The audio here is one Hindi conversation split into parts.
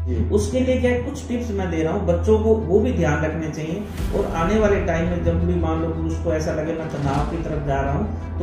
उसके लिए क्या है, कुछ टिप्स मैं दे रहा हूँ, बच्चों को वो भी ध्यान रखने चाहिए। और आने वाले टाइम में जब भी मान लो कि उसको ऐसा लगे मैं तनाव की तरफ जा रहा हूँ,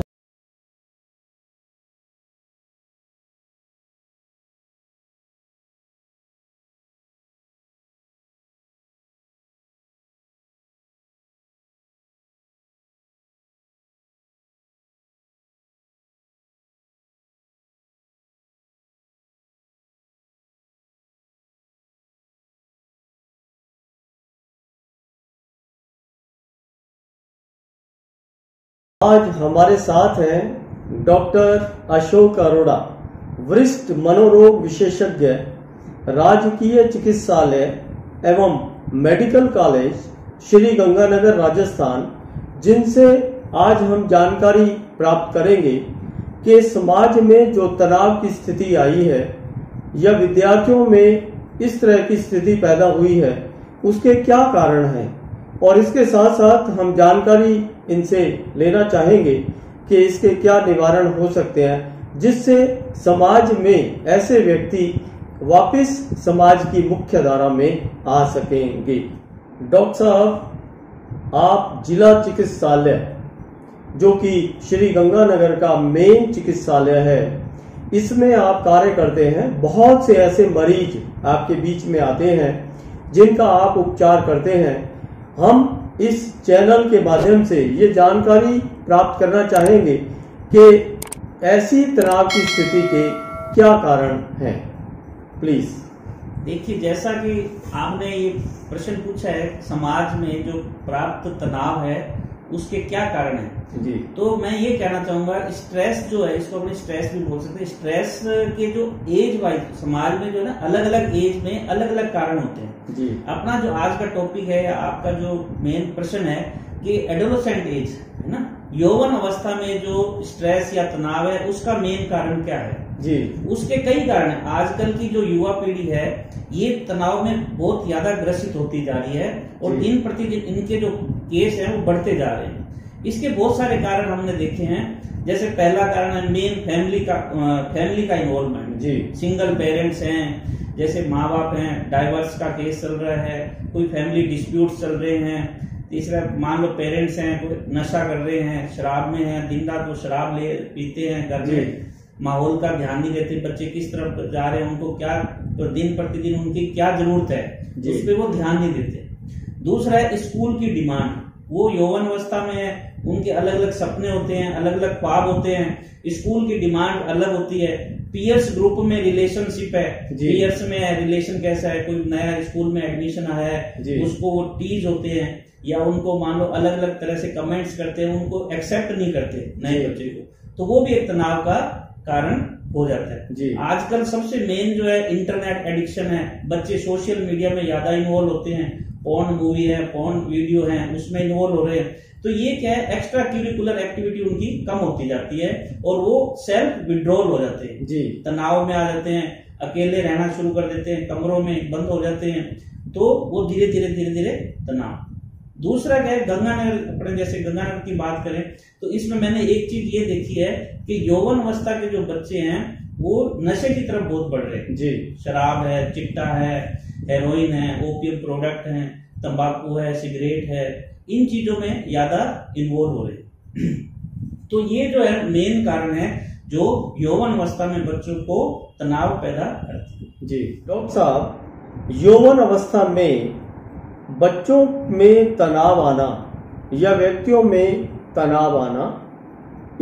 तो आज हमारे साथ हैं डॉक्टर अशोक अरोड़ा, वरिष्ठ मनोरोग विशेषज्ञ, राजकीय चिकित्सालय एवं मेडिकल कॉलेज श्री गंगानगर राजस्थान, जिनसे आज हम जानकारी प्राप्त करेंगे कि समाज में जो तनाव की स्थिति आई है या विद्यार्थियों में इस तरह की स्थिति पैदा हुई है, उसके क्या कारण हैं, और इसके साथ साथ हम जानकारी इनसे लेना चाहेंगे कि इसके क्या निवारण हो सकते हैं, जिससे समाज में ऐसे व्यक्ति वापस समाज की मुख्य धारा में आ सकेंगे। डॉक्टर साहब, आप जिला चिकित्सालय जो कि श्री गंगानगर का मेन चिकित्सालय है, इसमें आप कार्य करते हैं। बहुत से ऐसे मरीज आपके बीच में आते हैं जिनका आप उपचार करते हैं। हम इस चैनल के माध्यम से ये जानकारी प्राप्त करना चाहेंगे कि ऐसी तनाव की स्थिति के क्या कारण हैं। प्लीज। देखिए, जैसा कि आपने ये प्रश्न पूछा है, समाज में जो प्राप्त तनाव है उसके क्या कारण है जी, तो मैं ये कहना चाहूंगा, स्ट्रेस जो है, इसको अपने स्ट्रेस भी बोल सकते हैं। स्ट्रेस के जो एज वाइज समाज में जो है ना, अलग अलग एज में अलग अलग कारण होते हैं जी। अपना जो आज का टॉपिक है, आपका जो मेन प्रश्न है कि एडोलेसेंट एज है ना, यौवन अवस्था में जो स्ट्रेस या तनाव है, उसका मेन कारण क्या है जी। उसके कई कारण है। आजकल की जो युवा पीढ़ी है, ये तनाव में बहुत ज्यादा ग्रसित होती जा रही है और दिन प्रतिदिन इनके जो केस हैं वो बढ़ते जा रहे हैं। इसके बहुत सारे कारण हमने देखे हैं। जैसे पहला कारण है मेन फैमिली का इन्वॉल्वमेंट जी। सिंगल पेरेंट्स हैं, जैसे माँ बाप हैं, डाइवर्स का केस चल रहा है, कोई फैमिली डिस्प्यूट चल रहे हैं। तीसरा, मान लो पेरेंट्स हैं, कोई नशा कर रहे हैं, शराब में हैं, दिन रात वो शराब ले पीते हैं, घर में माहौल का ध्यान नहीं देते, बच्चे किस तरफ जा रहे हैं, उनको क्या, तो दिन प्रतिदिन उनकी क्या जरूरत है उस पर वो ध्यान नहीं देते। दूसरा है स्कूल की डिमांड, वो यौवन अवस्था में है, उनके अलग अलग सपने होते हैं, अलग अलग ख्वाब होते हैं, स्कूल की डिमांड अलग होती है। पीयर्स ग्रुप में रिलेशनशिप है, पीयर्स में रिलेशन कैसा है, कोई नया स्कूल में एडमिशन आया है, उसको वो टीज होते हैं या उनको मान लो अलग अलग तरह से कमेंट्स करते हैं, उनको एक्सेप्ट नहीं करते नए बच्चे को, तो वो भी एक तनाव का कारण हो जाता है जी। आजकल सबसे मेन जो है इंटरनेट एडिक्शन है, बच्चे सोशल मीडिया में ज्यादा इन्वॉल्व होते हैं, पॉर्न मूवी है, पॉर्न वीडियो है, उसमें इन्वॉल्व हो रहे हैं। तो ये क्या है, एक्स्ट्रा करिकुलर एक्टिविटी उनकी कम होती जाती है और वो सेल्फ विड्रॉल हो जाते हैं जी, तनाव में आ जाते हैं, अकेले रहना शुरू कर देते हैं, कमरों में बंद हो जाते हैं, तो वो धीरे धीरे तनाव। दूसरा क्या है, गंगानगर, अपने जैसे गंगानगर की बात करें तो इसमें मैंने एक चीज ये देखी है कि यौवन अवस्था के जो बच्चे हैं वो नशे की तरफ बहुत बढ़ रहे हैं जी। शराब है, चिट्टा है, हेरोइन है, ओपियम प्रोडक्ट है, तंबाकू है, सिगरेट है, इन चीजों में ज्यादा इन्वॉल्व हो रहे तो ये जो है मेन कारण है जो यौवन अवस्था में बच्चों को तनाव पैदा करते हैं जी। डॉक्टर साहब, यौवन अवस्था में बच्चों में तनाव आना या व्यक्तियों में तनाव आना,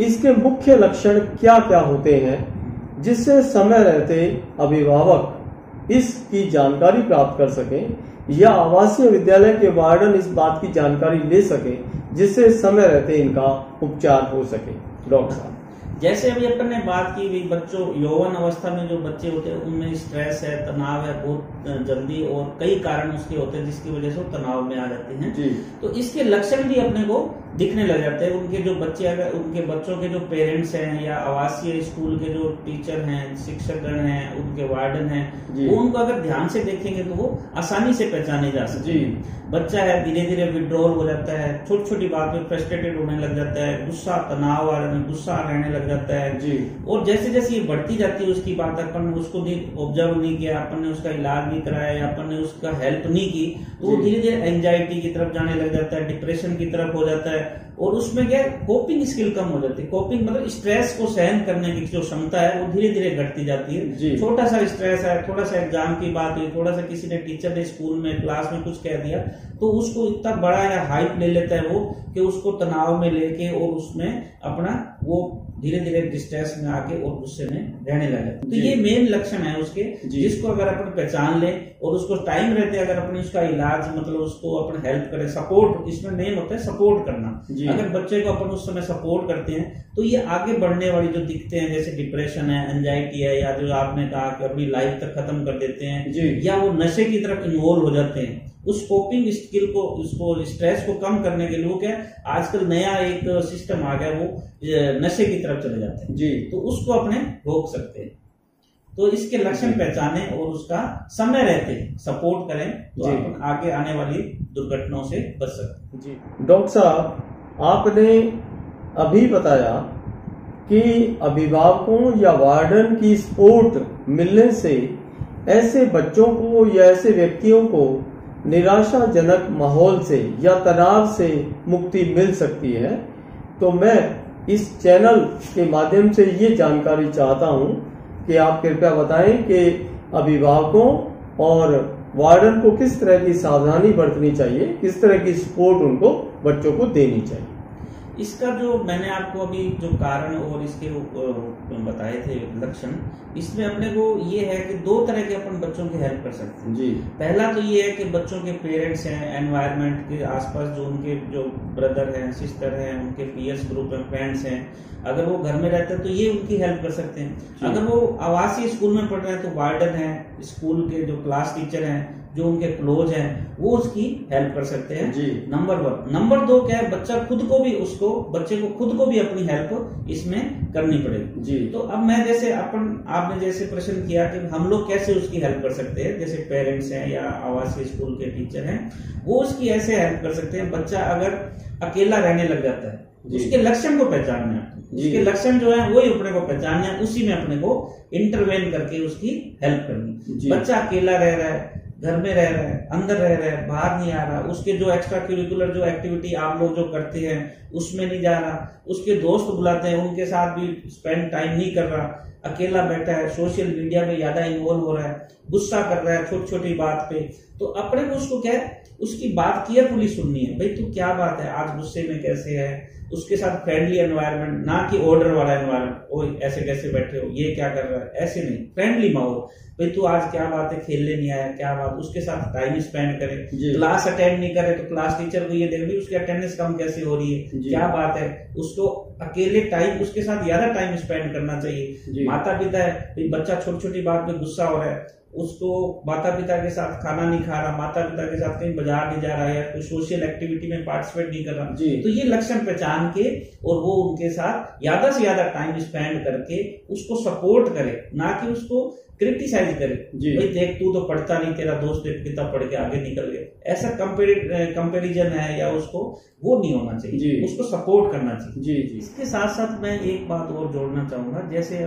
इसके मुख्य लक्षण क्या क्या होते हैं, जिससे समय रहते अभिभावक इसकी जानकारी प्राप्त कर सकें या आवासीय विद्यालय के वार्डन इस बात की जानकारी ले सकें, जिससे समय रहते इनका उपचार हो सके। डॉक्टर साहब, जैसे अभी अपन ने बात की भी, बच्चों यौवन अवस्था में जो बच्चे होते हैं उनमें स्ट्रेस है, तनाव है बहुत जल्दी, और कई कारण उसके होते हैं जिसकी वजह से वो तनाव में आ जाते हैं जी। तो इसके लक्षण भी अपने को दिखने लग जाते हैं। उनके जो बच्चे, अगर उनके बच्चों के जो पेरेंट्स हैं या आवासीय स्कूल के जो टीचर हैं, शिक्षकगण हैं, उनके वार्डन हैं, वो उनको अगर ध्यान से देखेंगे तो वो आसानी से पहचाने जा सकते हैं। बच्चा है धीरे धीरे विड्रॉल हो जाता है, छोटी छोटी बात में फ्रस्ट्रेटेड होने लग जाता है, गुस्सा, तनाव आ रहा है, गुस्सा रहने लग जाता है जी। और जैसे जैसे ये बढ़ती जाती है उसकी बात, अपन उसको नहीं ऑब्जर्व नहीं किया, अपन ने उसका इलाज नहीं कराया या अपन ने उसका हेल्प नहीं की, तो वो धीरे धीरे एंजाइटी की तरफ जाने लग जाता है, डिप्रेशन की तरफ हो जाता है। और उसमें क्या कोपिंग स्किल कम हो जाती है। कोपिंग मतलब स्ट्रेस को सहन करने की जो क्षमता है वो धीरे धीरे घटती जाती है। छोटा सा स्ट्रेस है, थोड़ा सा एग्जाम की बात हुई, थोड़ा सा किसी ने टीचर ने स्कूल में क्लास में कुछ कह दिया, तो उसको इतना बड़ा या हाइप ले लेता है वो कि उसको तनाव में लेके और उसमें अपना वो धीरे धीरे डिस्ट्रेस में आके और गुस्से में रहने लगे। तो ये मेन लक्षण है उसके, जिसको अगर अपन पहचान ले और उसको टाइम रहते अगर अपन उसका इलाज मतलब उसको अपन हेल्प करें, सपोर्ट इसमें मेन होता है सपोर्ट करना। अगर बच्चे को अपन उस समय सपोर्ट करते हैं तो ये आगे बढ़ने वाली जो दिक्कतें हैं जैसे डिप्रेशन है, एंजाइटी है, या जो आपने कहा कि अपनी लाइफ तक खत्म कर देते हैं या वो नशे की तरफ इन्वॉल्व हो जाते हैं, उस कोपिंग स्किल को, उसको स्ट्रेस को कम करने के लिए वो क्या आजकल नया एक सिस्टम आ गया, वो नशे की तरफ चले जाते हैं जी, तो उसको अपने रोक सकते हैं। तो इसके लक्षण पहचाने और उसका समय रहते सपोर्ट करें तो अपन आगे आने वाली दुर्घटनाओं से बच सकते हैं जी। डॉक्टर साहब, आपने अभी बताया कि अभिभावकों या वार्डन की सपोर्ट मिलने से ऐसे बच्चों को या ऐसे व्यक्तियों को निराशाजनक माहौल से या तनाव से मुक्ति मिल सकती है। तो मैं इस चैनल के माध्यम से ये जानकारी चाहता हूं कि आप कृपया बताएं कि अभिभावकों और वार्डन को किस तरह की सावधानी बरतनी चाहिए, किस तरह की सपोर्ट उनको बच्चों को देनी चाहिए। इसका जो मैंने आपको अभी जो कारण और इसके बताए थे लक्षण, इसमें अपने को ये है कि दो तरह के अपन बच्चों की हेल्प कर सकते हैं जी। पहला तो ये है कि बच्चों के पेरेंट्स हैं, एनवायरनमेंट के आसपास जो उनके जो ब्रदर हैं, सिस्टर हैं, उनके पीयर्स ग्रुप हैं, फ्रेंड्स हैं, अगर वो घर में रहते हैं तो ये उनकी हेल्प कर सकते हैं। अगर वो आवासीय स्कूल में पढ़ रहे हैं तो वार्डन है, स्कूल के जो क्लास टीचर हैं जो उनके क्लोज हैं वो उसकी हेल्प कर सकते हैं जी। नंबर 1। नंबर 2 क्या है, बच्चे को खुद को भी अपनी हेल्प इसमें करनी पड़ेगी जी। तो अब मैं जैसे आपने जैसे प्रश्न किया कि हम लोग कैसे उसकी हेल्प कर सकते हैं, जैसे पेरेंट्स हैं या आवासीय स्कूल के टीचर हैं, वो उसकी ऐसे हेल्प कर सकते हैं। बच्चा अगर अकेला रहने लग जाता है, उसके लक्षण को पहचानना है, उसके लक्षण जो है वही अपने को पहचानना है, उसी में अपने को इंटरवेन करके उसकी हेल्प करनी। बच्चा अकेला रह रहा है, घर में रह रहा है, अंदर रह रहा है, बाहर नहीं आ रहा, उसके जो एक्स्ट्रा करिकुलर जो एक्टिविटी आप लोग जो करते हैं उसमें नहीं जा रहा, उसके दोस्त बुलाते हैं उनके साथ भी स्पेंड टाइम नहीं कर रहा, अकेला बैठा है, सोशल मीडिया में ज्यादा इन्वॉल्व हो रहा है, गुस्सा कर रहा है छोटी छोटी बात पे, तो अपने को उसको क्या है उसकी बात केयरफुली सुननी है। भाई तू क्या बात है, आज गुस्से में कैसे है, उसके साथ फ्रेंडली एनवायरनमेंट, ना कि ऑर्डर वाला एनवायरनमेंट, ओ ऐसे कैसे बैठे हो, ये क्या कर रहा है, ऐसे नहीं, फ्रेंडली माहौल। भाई तू आज क्या बात है, खेलने नहीं आया, क्या बात, उसके साथ टाइम स्पेंड करे। क्लास अटेंड नहीं करे तो क्लास टीचर को ये देख उसकी अटेंडेंस कम कैसे हो रही है, क्या बात है, उसको अकेले टाइम उसके साथ ज्यादा टाइम स्पेंड करना चाहिए। माता पिता है, बच्चा छोटी छोटी बात पे गुस्सा हो रहा है, उसको माता पिता के साथ खाना नहीं खा रहा, माता पिता के साथ कहीं बाजार नहीं जा रहा है या कोई सोशल एक्टिविटी में पार्टिसिपेट नहीं कर रहा, तो ये लक्षण पहचान के और वो उनके साथ ज्यादा से ज्यादा टाइम स्पेंड करके उसको सपोर्ट करे, ना कि उसको क्रिटिसाइज करे। भाई देख तू तो पढ़ता नहीं, तेरा दोस्त कितना पढ़ के आगे निकल गया, ऐसा कंपेरिजन है या उसको वो नहीं होना चाहिए, उसको सपोर्ट करना चाहिए। इसके साथ साथ मैं एक बात और जोड़ना चाहूंगा, जैसे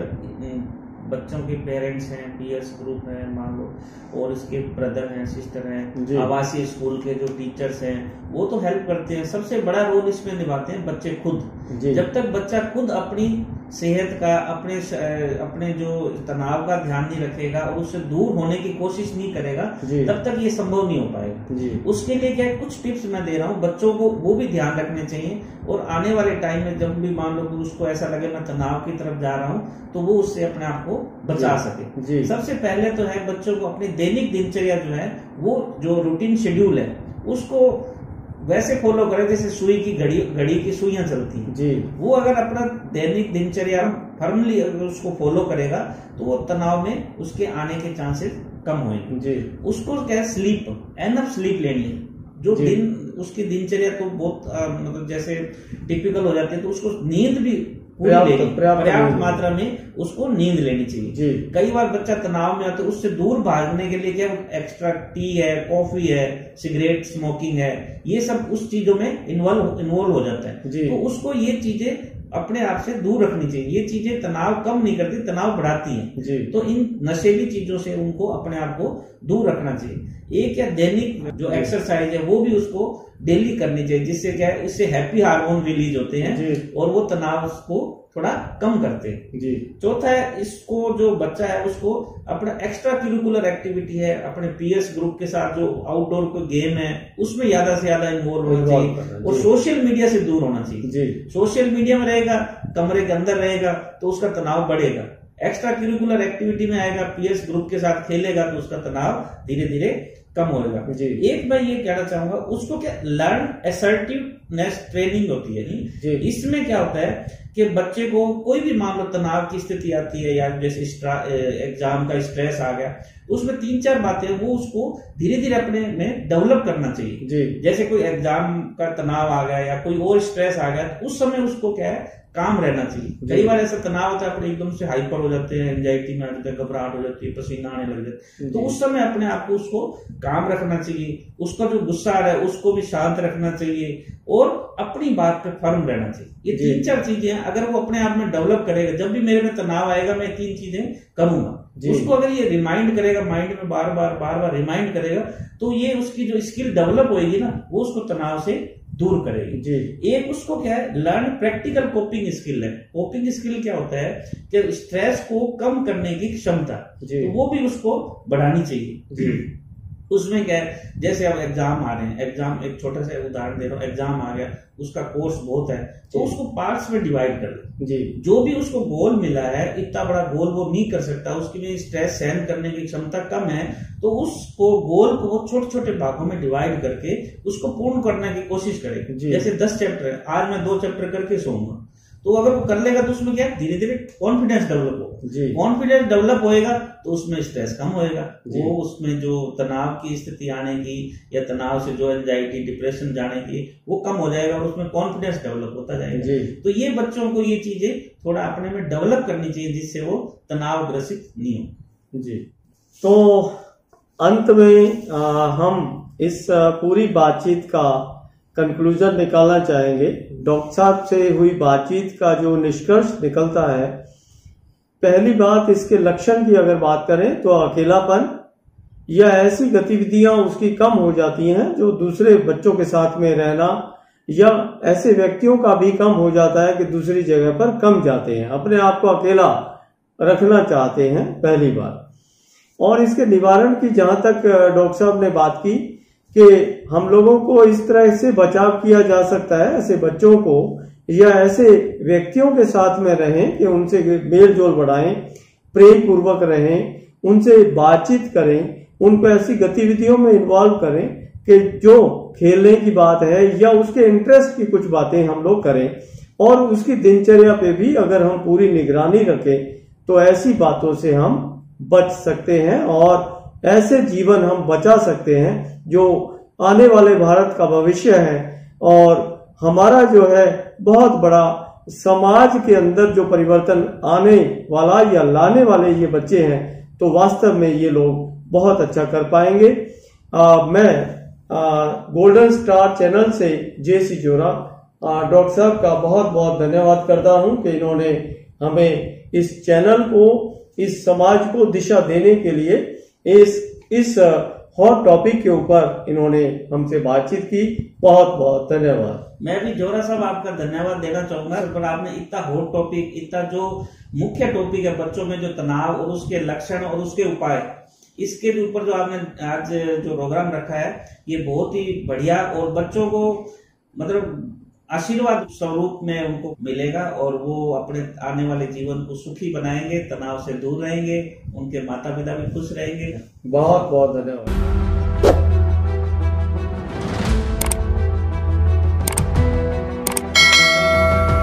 बच्चों के पेरेंट्स हैं, पीयर्स ग्रुप है मान लो, और इसके ब्रदर हैं, सिस्टर हैं, आवासीय स्कूल के जो टीचर्स हैं वो तो हेल्प करते हैं। सबसे बड़ा रोल इसमें निभाते हैं बच्चे खुद। जब तक बच्चा खुद अपनी सेहत का, अपने जो तनाव का ध्यान नहीं रखेगा और उससे दूर होने की कोशिश नहीं करेगा, तब तक ये संभव नहीं हो पाएगा। उसके लिए क्या कुछ टिप्स मैं दे रहा हूँ, बच्चों को वो भी ध्यान रखने चाहिए, और आने वाले टाइम में जब भी मान लो कि उसको ऐसा लगे मैं तनाव की तरफ जा रहा हूँ, तो वो उससे अपने आप को बचा सके। सबसे पहले तो है बच्चों को अपनी दैनिक दिनचर्या जो है, वो जो रूटीन शेड्यूल है उसको वैसे फॉलो करें जैसे सुई की घड़ी की सुइयां चलती हैं जी। वो अगर अपना दैनिक दिनचर्या फर्मली अगर उसको फॉलो करेगा तो वो तनाव में उसके आने के चांसेस कम होंगे जी। उसको क्या स्लीप, एनफ स्लीप लेनी है, जो दिन उसकी दिनचर्या तो बहुत मतलब जैसे टिपिकल हो जाती है, तो उसको नींद भी पर्याप्त मात्रा में उसको नींद लेनी चाहिए। कई बार बच्चा तनाव में आता है, उससे दूर भागने के लिए क्या एक्स्ट्रा टी है, कॉफी है, सिगरेट स्मोकिंग है, ये सब उस चीजों में इन्वॉल्व हो जाता है। तो उसको ये चीजें अपने आप से दूर रखनी चाहिए। ये चीजें तनाव कम नहीं करती, तनाव बढ़ाती हैं। तो इन नशेली चीजों से उनको अपने आप को दूर रखना चाहिए। एक या दैनिक जो एक्सरसाइज है वो भी उसको डेली करनी चाहिए, जिससे क्या है, इससे हैप्पी हार्मोन रिलीज होते हैं और वो तनाव को थोड़ा कम करते हैं। चौथा है, इसको जो बच्चा है उसको अपना एक्स्ट्रा करिकुलर एक्टिविटी है, अपने पीएस ग्रुप के साथ जो आउटडोर को गेम है उसमें ज्यादा से ज्यादा इन्वॉल्व होना चाहिए और सोशल मीडिया से दूर होना चाहिए। सोशल मीडिया में रहेगा, कमरे के अंदर रहेगा तो उसका तनाव बढ़ेगा। एक्स्ट्रा करिकुलर एक्टिविटी में आएगा, पीएस ग्रुप के साथ खेलेगा तो उसका तनाव धीरे धीरे कम होगा। एक मैं ये कहना चाहूंगा, उसको क्या लर्न असर्टिवनेस ट्रेनिंग होती है। इसमें क्या होता है कि बच्चे को कोई भी मान लो तनाव की स्थिति आती है या जैसे एग्जाम का स्ट्रेस आ गया, उसमें 3-4 बातें वो उसको धीरे धीरे अपने में डेवलप करना चाहिए। जैसे कोई एग्जाम का तनाव आ गया या कोई और स्ट्रेस आ गया, उस समय उसको क्या है, काम रहना चाहिए। कई बार ऐसा तनाव होता है, अपने एकदम से हाइपर हो जाते हैं, एंजाइटी में आ जाते हैं, घबराहट हो जाती है, पसीना आने लग जाता है, तो उस समय अपने आप को उसको काम रखना चाहिए। उसका जो गुस्सा आ रहा है उसको भी शांत रखना चाहिए और अपनी बात पे फर्म रहना चाहिए। ये 3-4 चीजें अगर वो अपने आप में डेवलप करेगा, जब भी मेरे में तनाव आएगा मैं 3 चीजें करूंगा, उसको अगर ये रिमाइंड करेगा, माइंड में बार बार रिमाइंड करेगा, तो ये उसकी जो स्किल डेवलप होगी ना, वो उसको तनाव से दूर करेगी। एक उसको क्या है, लर्न प्रैक्टिकल कोपिंग स्किल है। कोपिंग स्किल क्या होता है कि स्ट्रेस को कम करने की क्षमता, तो वो भी उसको बढ़ानी चाहिए। उसमें क्या है, जैसे अब एग्जाम आ रहे हैं, एग्जाम एक छोटा सा उदाहरण दे रहा हूँ, एग्जाम आ गया, उसका कोर्स बहुत है तो उसको पार्ट्स में डिवाइड कर ले। जो भी उसको गोल मिला है, इतना बड़ा गोल वो नहीं कर सकता, उसकी में स्ट्रेस सहन करने की क्षमता कम है, तो उसको गोल को वो छोटे छोटे भागों में डिवाइड करके उसको पूर्ण करने की कोशिश करे। जैसे 10 चैप्टर है, आज मैं 2 चैप्टर करके सोऊंगा, तो अगर वो कर लेगा तो उसमें क्या धीरे धीरे कॉन्फिडेंस डेवलप होगा। कॉन्फिडेंस डेवलप होएगा तो उसमें स्ट्रेस कम होएगा, वो उसमें जो तनाव की स्थिति आने की या तनाव से जो एंजाइटी डिप्रेशन जाने की वो कम हो जाएगा और उसमें कॉन्फिडेंस डेवलप होता जाएगा। तो ये बच्चों को ये चीजें थोड़ा अपने में डेवलप करनी चाहिए, जिससे वो तनाव ग्रसित नहीं हो। तो अंत में हम इस पूरी बातचीत का कंक्लूजन निकालना चाहेंगे। डॉक्टर साहब से हुई बातचीत का जो निष्कर्ष निकलता है, पहली बात, इसके लक्षण की अगर बात करें तो अकेलापन या ऐसी गतिविधियां उसकी कम हो जाती हैं जो दूसरे बच्चों के साथ में रहना, या ऐसे व्यक्तियों का भी कम हो जाता है कि दूसरी जगह पर कम जाते हैं, अपने आप को अकेला रखना चाहते हैं, पहली बात। और इसके निवारण की जहां तक डॉक्टर साहब ने बात की कि हम लोगों को इस तरह से बचाव किया जा सकता है, ऐसे बच्चों को या ऐसे व्यक्तियों के साथ में रहें कि उनसे मेल जोल बढ़ाएं, प्रेम पूर्वक रहें, उनसे बातचीत करें, उनको ऐसी गतिविधियों में इन्वॉल्व करें कि जो खेलने की बात है या उसके इंटरेस्ट की कुछ बातें हम लोग करें, और उसकी दिनचर्या पे भी अगर हम पूरी निगरानी रखें तो ऐसी बातों से हम बच सकते हैं और ऐसे जीवन हम बचा सकते हैं जो आने वाले भारत का भविष्य है। और हमारा जो है बहुत बड़ा समाज के अंदर जो परिवर्तन आने वाला या लाने वाले ये बच्चे हैं, तो वास्तव में ये लोग बहुत अच्छा कर पाएंगे। मैं गोल्डन स्टार चैनल से जेसी जोरा डॉक्टर साहब का बहुत बहुत धन्यवाद करता हूं कि इन्होंने हमें इस चैनल को, इस समाज को दिशा देने के लिए इस हॉट टॉपिक के ऊपर इन्होंने हमसे बातचीत की। बहुत बहुत धन्यवाद। मैं भी जोरा साहब आपका धन्यवाद देना चाहूंगा, पर आपने इतना हॉट टॉपिक, इतना जो मुख्य टॉपिक है बच्चों में जो तनाव और उसके लक्षण और उसके उपाय, इसके ऊपर जो आपने आज जो प्रोग्राम रखा है, ये बहुत ही बढ़िया और बच्चों को मतलब आशीर्वाद स्वरूप में उनको मिलेगा और वो अपने आने वाले जीवन को सुखी बनाएंगे, तनाव से दूर रहेंगे, उनके माता पिता भी खुश रहेंगे। बहुत बहुत धन्यवाद।